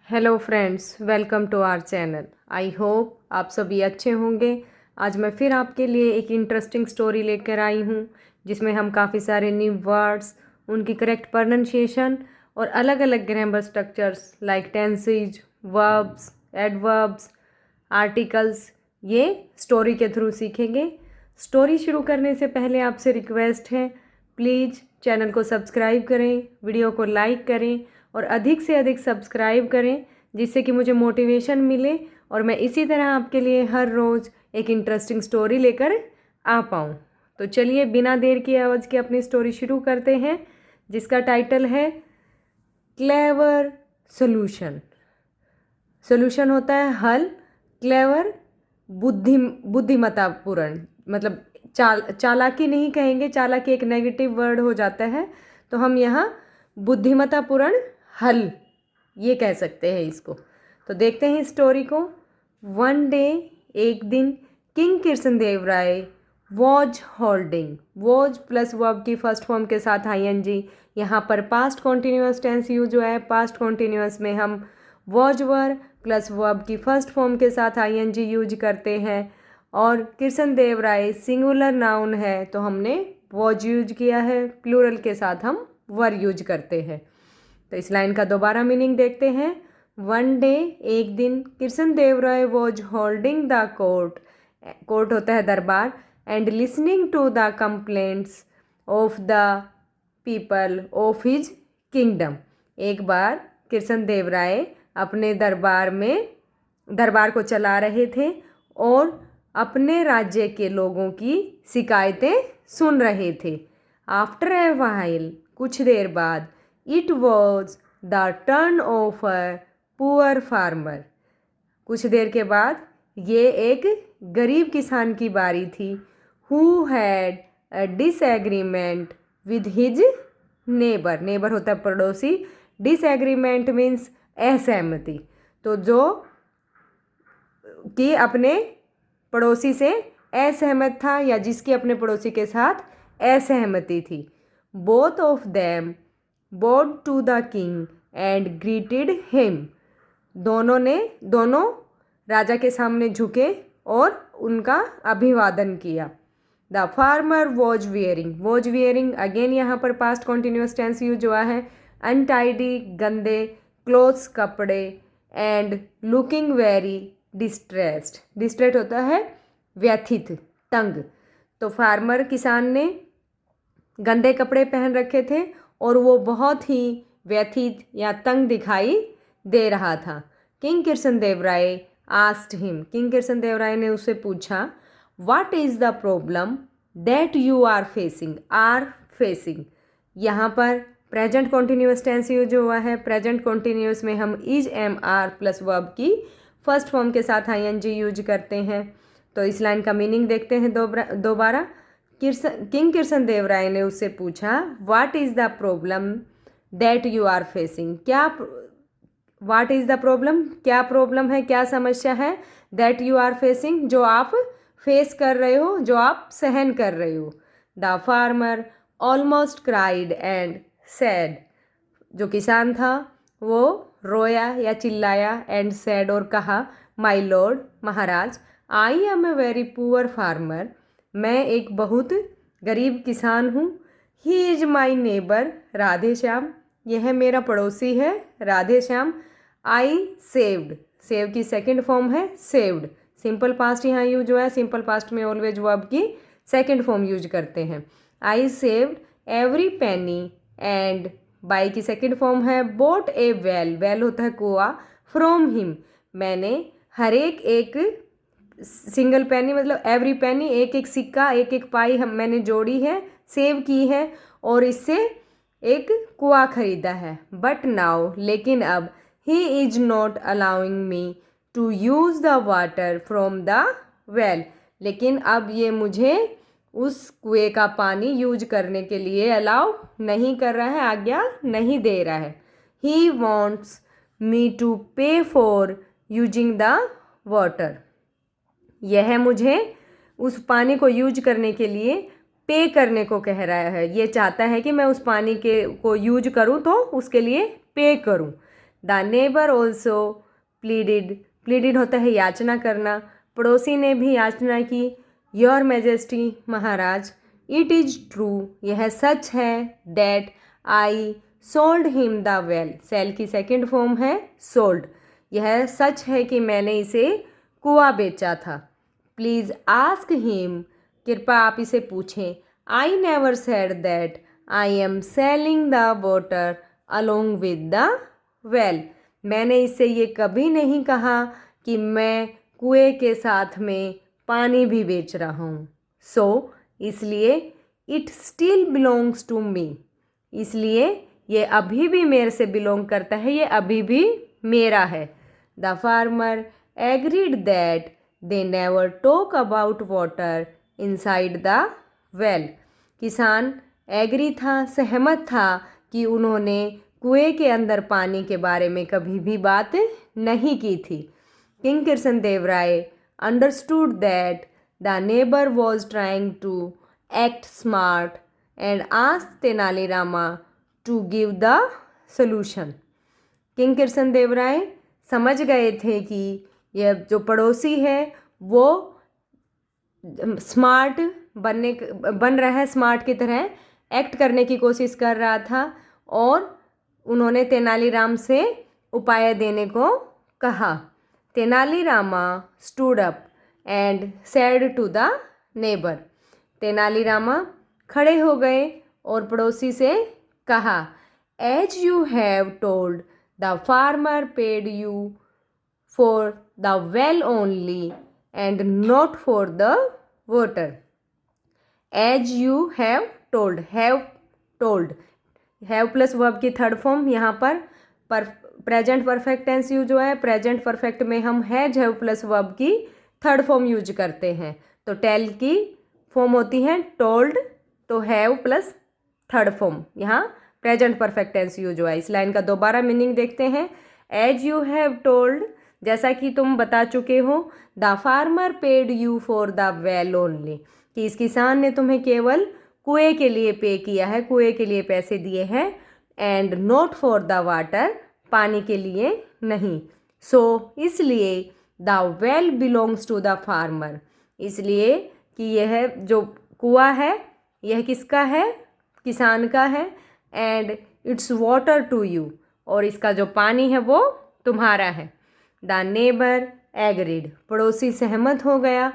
Hello friends, welcome to our channel. I hope आप सभी अच्छे होंगे। आज मैं फिर आपके लिए एक इंटरेस्टिंग स्टोरी लेकर आई हूँ जिसमें हम काफ़ी सारे न्यू वर्ड्स, उनकी करेक्ट प्रोनाउंसिएशन और अलग अलग grammar structures like tenses, verbs, adverbs, articles ये स्टोरी के थ्रू सीखेंगे। स्टोरी शुरू करने से पहले आपसे रिक्वेस्ट है, प्लीज़ चैनल को सब्सक्राइब करें, वीडियो को लाइक करें और अधिक से अधिक सब्सक्राइब करें जिससे कि मुझे मोटिवेशन मिले और मैं इसी तरह आपके लिए हर रोज़ एक इंटरेस्टिंग स्टोरी लेकर आ पाऊँ। तो चलिए बिना देर की आवाज़ के अपनी स्टोरी शुरू करते हैं जिसका टाइटल है क्लेवर सोल्यूशन। सोल्यूशन होता है हल, क्लेवर बुद्धिमत्तापूर्ण, मतलब चालाकी नहीं कहेंगे, चालाकी एक नेगेटिव वर्ड हो जाता है, तो हम यहाँ बुद्धिमत्तापूर्ण हल ये कह सकते हैं इसको। तो देखते हैं स्टोरी को। वन डे, एक दिन, king Krishnadevaraya was holding, was plus verb की फर्स्ट फॉर्म के साथ आईएनजी। यहाँ पर पास्ट कॉन्टिन्यूअस टेंस यूज हुआ है। पास्ट कॉन्टिन्यूअस में हम वॉज वर प्लस वर्ब की फर्स्ट फॉर्म के साथ आईएनजी यूज करते हैं और कृष्णदेवराय सिंगुलर नाउन है तो हमने वॉज यूज किया है, प्लूरल के साथ हम वर यूज करते हैं। तो इस लाइन का दोबारा मीनिंग देखते हैं। वन डे, एक दिन, Krishnadevaraya was holding the court, court होता है दरबार, and listening to the complaints of the people of his kingdom. एक बार कृष्णदेवराय अपने दरबार को चला रहे थे और अपने राज्य के लोगों की शिकायतें सुन रहे थे। आफ्टर ए व्हाइल, कुछ देर बाद, it was the turn of a poor farmer, कुछ देर के बाद ये एक गरीब किसान की बारी थी। Who had a disagreement with his neighbour, neighbour होता है पड़ोसी, डिसएग्रीमेंट मीन्स असहमति, तो जो कि अपने पड़ोसी से असहमत था या जिसकी अपने पड़ोसी के साथ असहमति थी। Both of them bowed to the king and greeted him, दोनों राजा के सामने झुके और उनका अभिवादन किया। The farmer was wearing again यहाँ पर पास्ट कॉन्टिन्यूअस टेंस यूज हुआ है। अनटाइडी, गंदे, क्लोथ्स, कपड़े, and looking very distressed, distress होता है व्यथित, तंग। तो फार्मर किसान ने गंदे कपड़े पहन रखे थे और वो बहुत ही व्यथित या तंग दिखाई दे रहा था। King Krishnadevaraya asked him, king Krishnadevaraya ने उससे पूछा, what is the problem that you are facing. यहाँ पर प्रेजेंट कॉन्टिन्यूअस टेंस यूज हुआ है। प्रेजेंट कॉन्टिन्यूअस में हम is am are plus verb की फर्स्ट फॉर्म के साथ आईएनजी यूज करते हैं। तो इस लाइन का मीनिंग देखते हैं दोबारा। किंग कृष्णदेवराय ने उससे पूछा, what is the problem that you are facing, what is the problem, क्या प्रॉब्लम है, क्या समस्या है, दैट यू आर फेसिंग, जो आप फेस कर रहे हो, जो आप सहन कर रहे हो। The farmer almost cried and sad, जो किसान था वो रोया या चिल्लाया, एंड सैड और कहा, माई लॉर्ड, महाराज, I am a very poor farmer, मैं एक बहुत गरीब किसान हूँ। He is my neighbour, Radhe Shyam, यह मेरा पड़ोसी है Radhe Shyam. I saved, save की सेकंड फॉर्म है सेव्ड, सिंपल पास्ट यहाँ यूज हुआ है। सिंपल पास्ट में ऑलवेज वर्ब की सेकंड फॉर्म यूज करते हैं। I saved every penny, and buy की सेकंड फॉर्म है बोट ए वेल, वेल होता है कुआ, फ्रॉम हिम, मैंने हर एक सिंगल पेनी मतलब एवरी पेनी, एक एक सिक्का, एक एक पाई मैंने जोड़ी है, सेव की है और इससे एक कुआ खरीदा है। बट नाउ, लेकिन अब, he is not allowing me to use the water from the well, लेकिन अब ये मुझे उस कुएं का पानी यूज करने के लिए अलाउ नहीं कर रहा है, आज्ञा नहीं दे रहा है। ही वॉन्ट्स मी टू पे फॉर यूजिंग द वाटर, यह मुझे उस पानी को यूज करने के लिए पे करने को कह रहा है। ये चाहता है कि मैं उस पानी को यूज करूँ तो उसके लिए पे करूँ। The neighbour also pleaded, pleaded होता है याचना करना, पड़ोसी ने भी याचना की, योर मैजेस्टी महाराज, इट इज़ ट्रू, यह सच है, that I sold him the well, sell की सेकेंड फॉर्म है सोल्ड, यह सच है कि मैंने इसे कुआं बेचा था। प्लीज़ आस्क हिम, कृपया आप इसे पूछें। I never said that I am selling the water along with the well, मैंने इससे ये कभी नहीं कहा कि मैं कुएं के साथ में पानी भी बेच रहा हूँ। सो इसलिए it still belongs to me, इसलिए ये अभी भी मेरे से बिलोंग करता है, ये अभी भी मेरा है। The farmer agreed that they never talk about water inside the well, किसान एग्री था, सहमत था कि उन्होंने कुएं के अंदर पानी के बारे में कभी भी बात नहीं की थी। King Krishnadevaraya understood that the neighbour was trying to act smart and asked Tenalirama to give the solution, king Krishnadevaraya समझ गए थे कि यह जो पड़ोसी है वो स्मार्ट बन रहा है, स्मार्ट की तरह एक्ट करने की कोशिश कर रहा था, और उन्होंने तेनालीराम से उपाय देने को कहा। Tenalirama stood up and said to the neighbour, Tenalirama खड़े हो गए और पड़ोसी से कहा, as you have told the farmer paid you for the well only and not for the water. As you have told, have plus verb की third form यहाँ पर प्रेजेंट परफेक्ट टेंस यूज हुआ है। प्रेजेंट परफेक्ट में हम have plus verb की third form use करते हैं, तो टेल की फॉर्म होती है टोल्ड, तो हैव प्लस थर्ड फॉर्म यहाँ प्रेजेंट परफेक्ट टेंस यूज हुआ है। इस लाइन का दोबारा मीनिंग देखते हैं। एज यू हैव टोल्ड, जैसा कि तुम बता चुके हो, the farmer paid you for the well only, कि इस किसान ने तुम्हें केवल कुएं के लिए पे किया है, कुएं के लिए पैसे दिए हैं, and not for the water, पानी के लिए नहीं। सो इसलिए the well belongs to the farmer, इसलिए कि यह जो कुआं है यह किसका है, किसान का है, and its water to you, और इसका जो पानी है वो तुम्हारा है। द नेबर एग्रीड, पड़ोसी सहमत हो गया।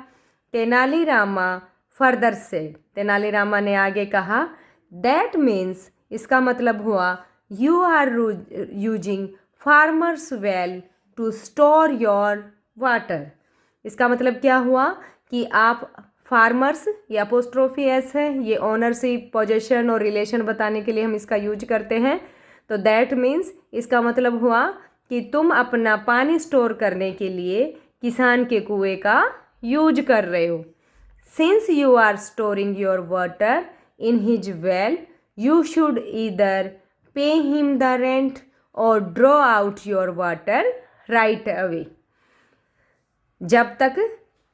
तेनालीरामा फर्दर सेड, तेनालीरामा ने आगे कहा, दैट मीन्स, इसका मतलब हुआ, you are using farmer's well to store your water, इसका मतलब क्या हुआ कि आप फार्मर्स, ये अपोस्ट्रोफी एस है, ये ओनरशिप, पोजेशन और रिलेशन बताने के लिए हम इसका यूज करते हैं। तो दैट मीन्स इसका मतलब हुआ कि तुम अपना पानी स्टोर करने के लिए किसान के कुएं का यूज कर रहे हो। Since you are storing your water in his well, you should either pay him the rent or draw out your water right away, जब तक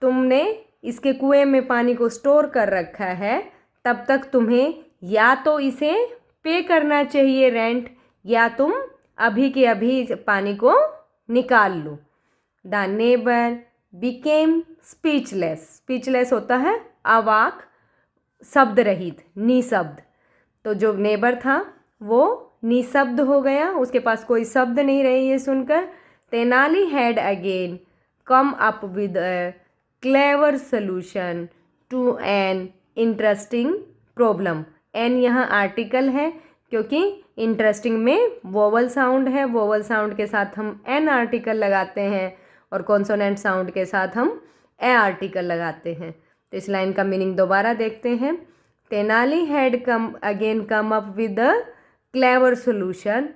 तुमने इसके कुएं में पानी को स्टोर कर रखा है तब तक तुम्हें या तो इसे पे करना चाहिए रेंट, या तुम अभी के अभी इस पानी को निकाल लो। The neighbour became speechless, speechless होता है अवाक, शब्द रहित, निशब्द, तो जो नेबर था वो निशब्द हो गया, उसके पास कोई शब्द नहीं रहे ये सुनकर। Tenali had again come up with a clever solution to an interesting problem, an यहाँ आर्टिकल है क्योंकि इंटरेस्टिंग में वोवल साउंड है, वोवल साउंड के साथ हम एन आर्टिकल लगाते हैं और कॉन्सोनेंट साउंड के साथ हम ए आर्टिकल लगाते हैं। तो इस लाइन का मीनिंग दोबारा देखते हैं। Tenali had come up with a clever solution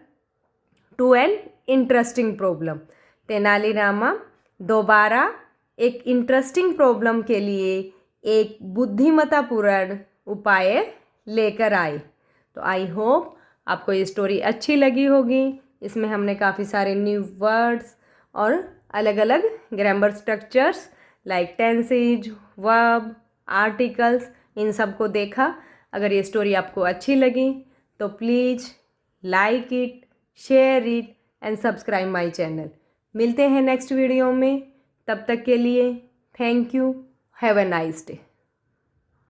to an interesting problem, Tenalirama दोबारा एक इंटरेस्टिंग प्रॉब्लम के लिए एक बुद्धिमत्तापूर्ण उपाय लेकर आए। तो आई होप आपको ये स्टोरी अच्छी लगी होगी। इसमें हमने काफ़ी सारे न्यू वर्ड्स और अलग अलग grammar structures like tenses, verb, articles, इन सब को देखा। अगर ये स्टोरी आपको अच्छी लगी तो please like it, share it and subscribe my channel. मिलते हैं नेक्स्ट वीडियो में, तब तक के लिए thank you, have a nice day.